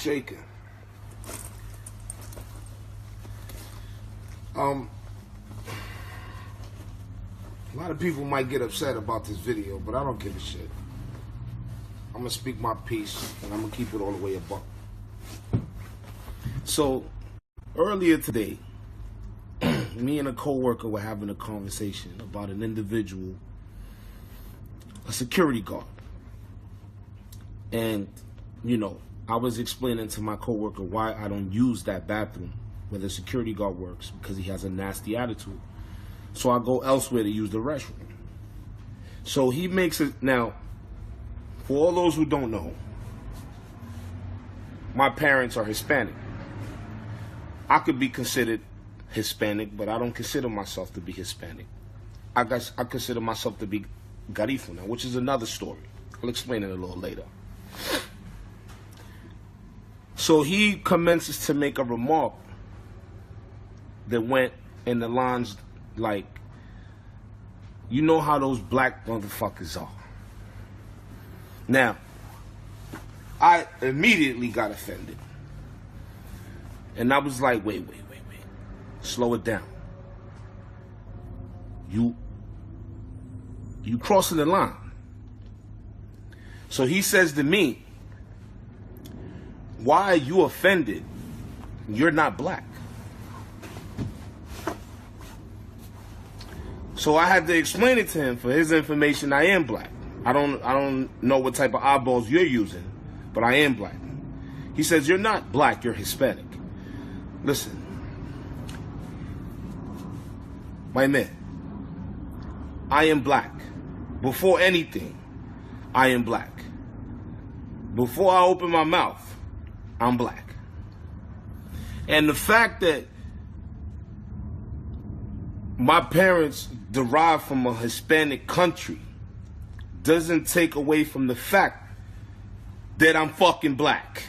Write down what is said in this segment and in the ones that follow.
shaking. A lot of people might get upset about this video, but I don't give a shit. I'm gonna speak my piece, and I'm gonna keep it all the way above. So, earlier today, me and a coworker were having a conversation about an individual, a security guard. And, I was explaining to my coworker why I don't use that bathroom where the security guard works, because he has a nasty attitude. So I go elsewhere to use the restroom. So he makes it, now, for all those who don't know, my parents are Hispanic. I could be considered Hispanic, but I don't consider myself to be Hispanic. I consider myself to be Garifuna, which is another story. I'll explain it a little later. So he commences to make a remark that went in the lines like, you know how those black motherfuckers are. Now, I immediately got offended. And I was like, wait. Slow it down. You crossing the line. So he says to me, why are you offended? You're not black. So I had to explain it to him. For his information, I am black. I don't know what type of eyeballs you're using, but I am black. He says, you're not black, you're Hispanic. Listen, my man, I am black. Before anything, I am black. Before I open my mouth, I'm black. And the fact that my parents derive from a Hispanic country doesn't take away from the fact that I'm fucking black.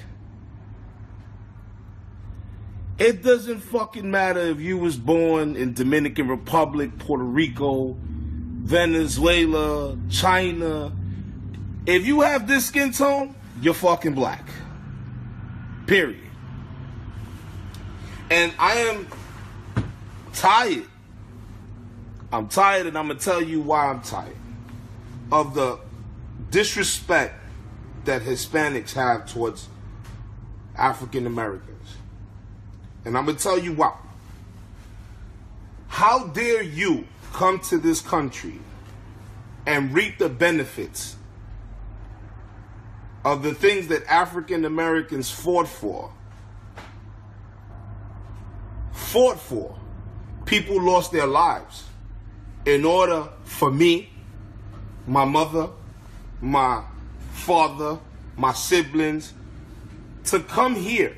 It doesn't fucking matter if you was born in Dominican Republic, Puerto Rico, Venezuela, China. If you have this skin tone, you're fucking black. Period. And I am tired. I'm tired, and I'm going to tell you why I'm tired. Of the disrespect that Hispanics have towards African Americans. And I'm going to tell you why. How dare you come to this country and reap the benefits of the things that African Americans fought for? People lost their lives in order for me, my mother, my father, my siblings to come here.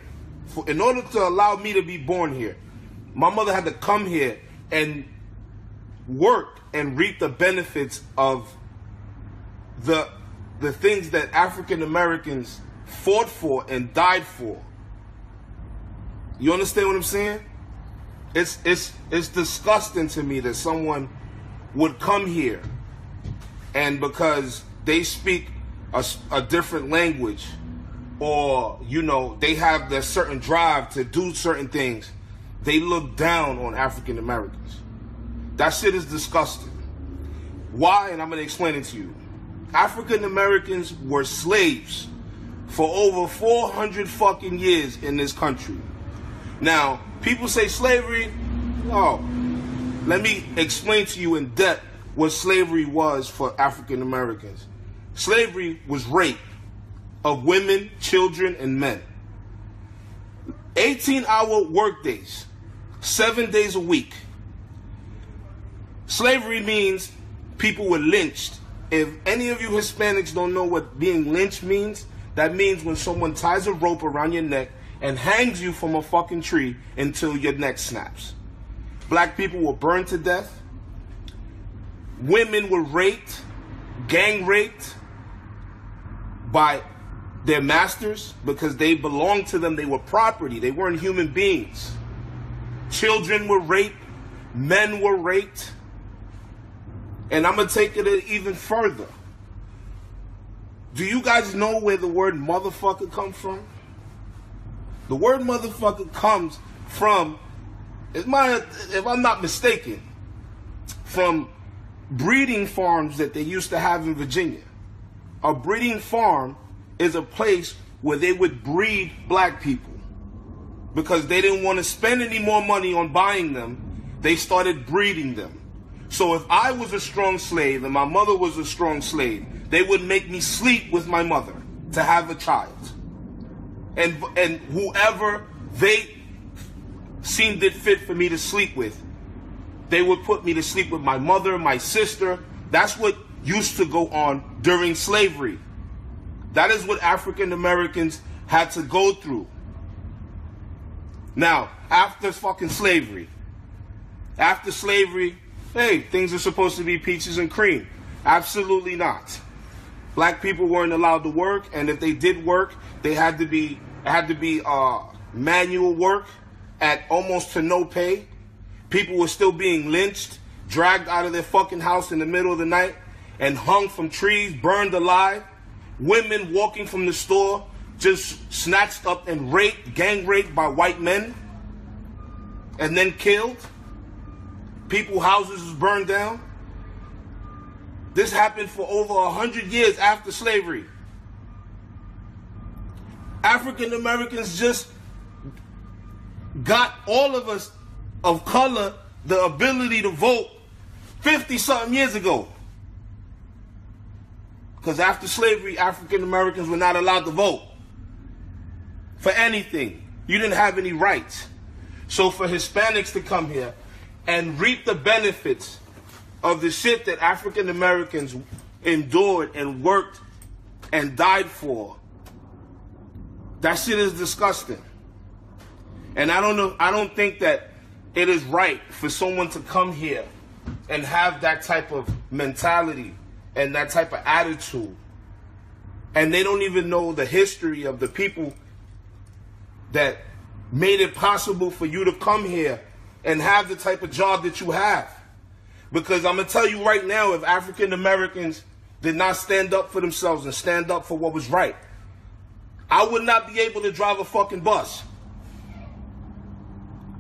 In order to allow me to be born here, my mother had to come here and work and reap the benefits of the things that African Americans fought for and died for. You understand what I'm saying? It's disgusting to me that someone would come here and because they speak a different language, or, they have their certain drive to do certain things, they look down on African Americans. That shit is disgusting. Why? And I'm going to explain it to you. African Americans were slaves for over 400 fucking years in this country. Now, people say slavery. Oh, let me explain to you in depth what slavery was for African Americans. Slavery was rape of women, children, and men. 18-hour work days, 7 days a week. Slavery means people were lynched. If any of you Hispanics don't know what being lynched means, that means when someone ties a rope around your neck and hangs you from a fucking tree until your neck snaps. Black people were burned to death. Women were raped, gang raped by their masters because they belonged to them. They were property. They weren't human beings. Children were raped. Men were raped. And I'm going to take it even further. Do you guys know where the word motherfucker comes from? The word motherfucker comes from, if I'm not mistaken, from breeding farms that they used to have in Virginia. A breeding farm is a place where they would breed black people. Because they didn't want to spend any more money on buying them, they started breeding them. So if I was a strong slave and my mother was a strong slave, they would make me sleep with my mother to have a child. And whoever they seemed it fit for me to sleep with, they would put me to sleep with my mother, my sister. That's what used to go on during slavery. That is what African Americans had to go through. Now, after fucking slavery, hey, things are supposed to be peaches and cream. Absolutely not. Black people weren't allowed to work, and if they did work, they had to be manual work at almost to no pay. People were still being lynched, dragged out of their fucking house in the middle of the night, and hung from trees, burned alive. Women walking from the store, just snatched up and raped, gang raped by white men, and then killed. People's houses was burned down. This happened for over 100 years after slavery. African Americans just got all of us of color the ability to vote 50-something years ago. Because after slavery, African Americans were not allowed to vote for anything. You didn't have any rights. So for Hispanics to come here and reap the benefits of the shit that African Americans endured and worked and died for, that shit is disgusting. And I don't think that it is right for someone to come here and have that type of mentality and that type of attitude. And they don't even know the history of the people that made it possible for you to come here and have the type of job that you have. Because I'm going to tell you right now, if African Americans did not stand up for themselves and stand up for what was right, I would not be able to drive a fucking bus.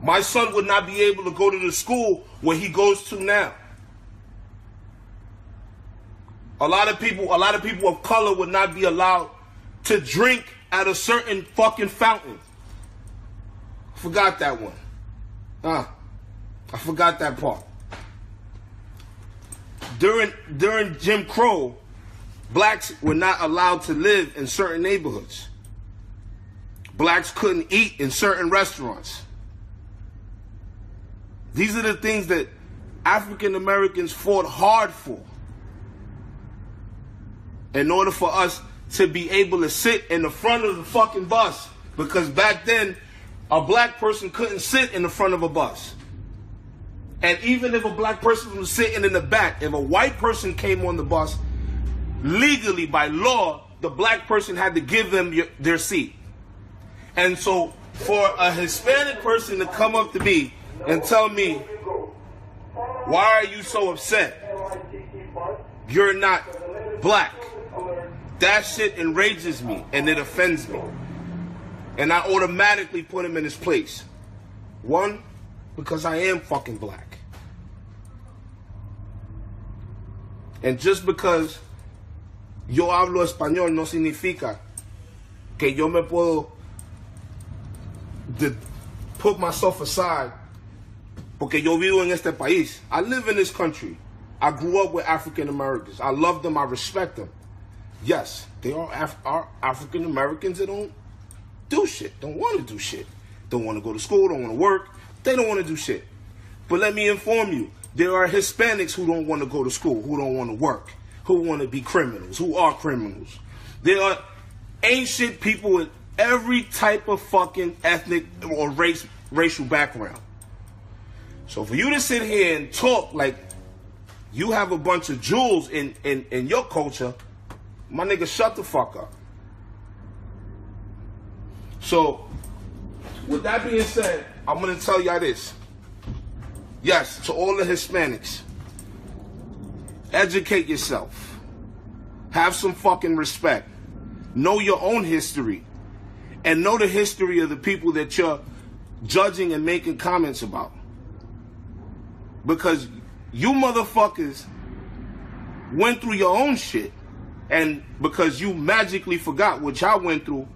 My son would not be able to go to the school where he goes to now. A lot of people of color would not be allowed to drink at a certain fucking fountain. Forgot that one. I forgot that part. During Jim Crow, blacks were not allowed to live in certain neighborhoods. Blacks couldn't eat in certain restaurants. These are the things that African Americans fought hard for in order for us to be able to sit in the front of the fucking bus. Because back then, a black person couldn't sit in the front of a bus. And even if a black person was sitting in the back, if a white person came on the bus, legally, by law, the black person had to give them their seat. And so for a Hispanic person to come up to me and tell me, why are you so upset? You're not black. That shit enrages me and it offends me. And I automatically put him in his place. One, because I am fucking black. And just because yo hablo español no significa que yo me puedo put myself aside porque yo vivo en este país. I live in this country. I grew up with African Americans. I love them. I respect them. Yes, they are African Americans that don't do shit, don't want to do shit. Don't want to go to school, don't want to work. They don't want to do shit. But let me inform you, there are Hispanics who don't want to go to school, who don't want to work, who want to be criminals, who are criminals. There are ancient people with every type of fucking ethnic or racial background. So for you to sit here and talk like you have a bunch of jewels in your culture, my nigga, shut the fuck up. So, with that being said, I'm going to tell y'all this. Yes, to all the Hispanics, educate yourself. Have some fucking respect. Know your own history. and know the history of the people that you're judging and making comments about. Because you motherfuckers went through your own shit, and because you magically forgot what y'all went through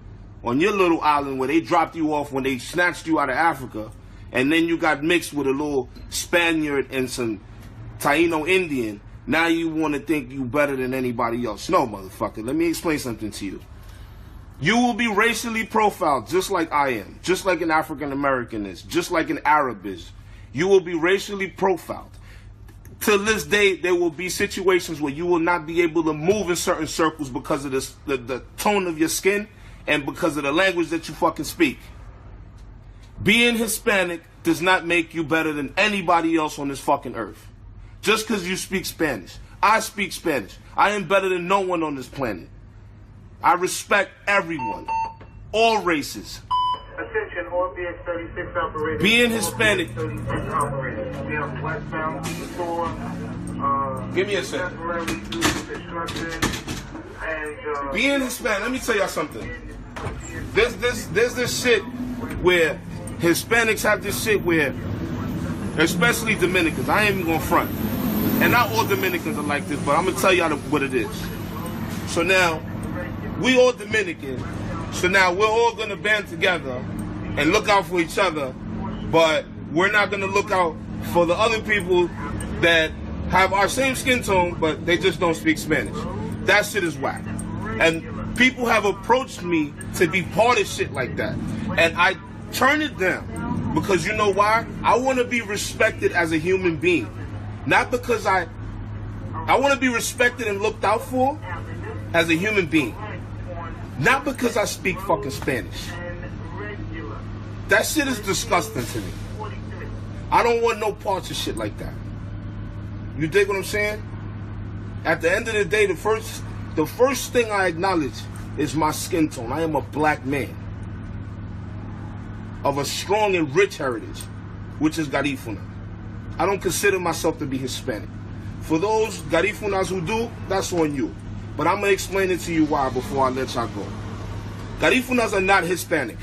on your little island where they dropped you off when they snatched you out of Africa, and then you got mixed with a little Spaniard and some Taino Indian, now you want to think you better than anybody else. No, motherfucker. Let me explain something to you. You will be racially profiled just like I am, just like an African American is, just like an Arab is. You will be racially profiled. Till this day, there will be situations where you will not be able to move in certain circles because of the tone of your skin and because of the language that you fucking speak. Being Hispanic does not make you better than anybody else on this fucking earth. Just because you speak Spanish. I speak Spanish. I am better than no one on this planet. I respect everyone. All races. Attention, all BX36 operators. Being Hispanic. BX36 operators. We have westbound store. Give me a second. Temporarily due to construction. And, being Hispanic, let me tell y'all something. There's this shit where Hispanics have this shit where, especially Dominicans, I ain't even gonna front. And not all Dominicans are like this, but I'm gonna tell y'all what it is. So now, we all Dominican, so now we're all gonna band together and look out for each other, but we're not gonna look out for the other people that have our same skin tone, but they just don't speak Spanish. That shit is whack. And people have approached me to be part of shit like that. And I turn it down because you know why? I want to be respected as a human being. Not because I want to be respected and looked out for as a human being. Not because I speak fucking Spanish. That shit is disgusting to me. I don't want no parts of shit like that. You dig what I'm saying? At the end of the day, the first thing I acknowledge is my skin tone. I am a black man of a strong and rich heritage, which is Garifuna. I don't consider myself to be Hispanic. For those Garifunas who do, that's on you. But I'm going to explain it to you why before I let y'all go. Garifunas are not Hispanic,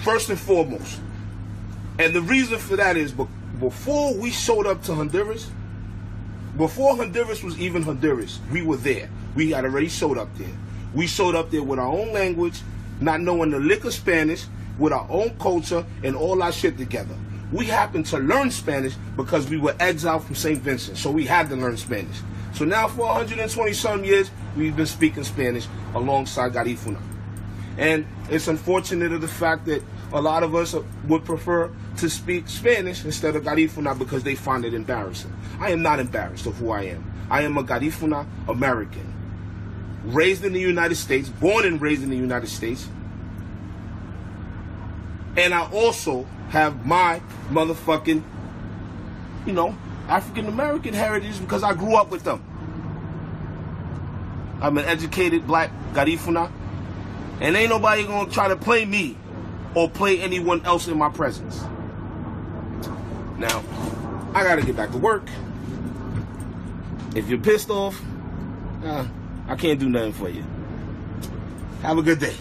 first and foremost. And the reason for that is before we showed up to Honduras, before Honduras was even Honduras, we were there. We had already showed up there. We showed up there with our own language, not knowing the lick of Spanish, with our own culture and all our shit together. We happened to learn Spanish because we were exiled from St. Vincent, so we had to learn Spanish. So now for 120 some years, we've been speaking Spanish alongside Garifuna. And it's unfortunate of the fact that a lot of us would prefer to speak Spanish instead of Garifuna because they find it embarrassing. I am not embarrassed of who I am. I am a Garifuna American. Raised in the United States, born and raised in the United States. And I also have my motherfucking, African American heritage because I grew up with them. I'm an educated black Garifuna. And ain't nobody gonna try to play me or play anyone else in my presence. Now, I gotta get back to work. If you're pissed off, I can't do nothing for you. Have a good day.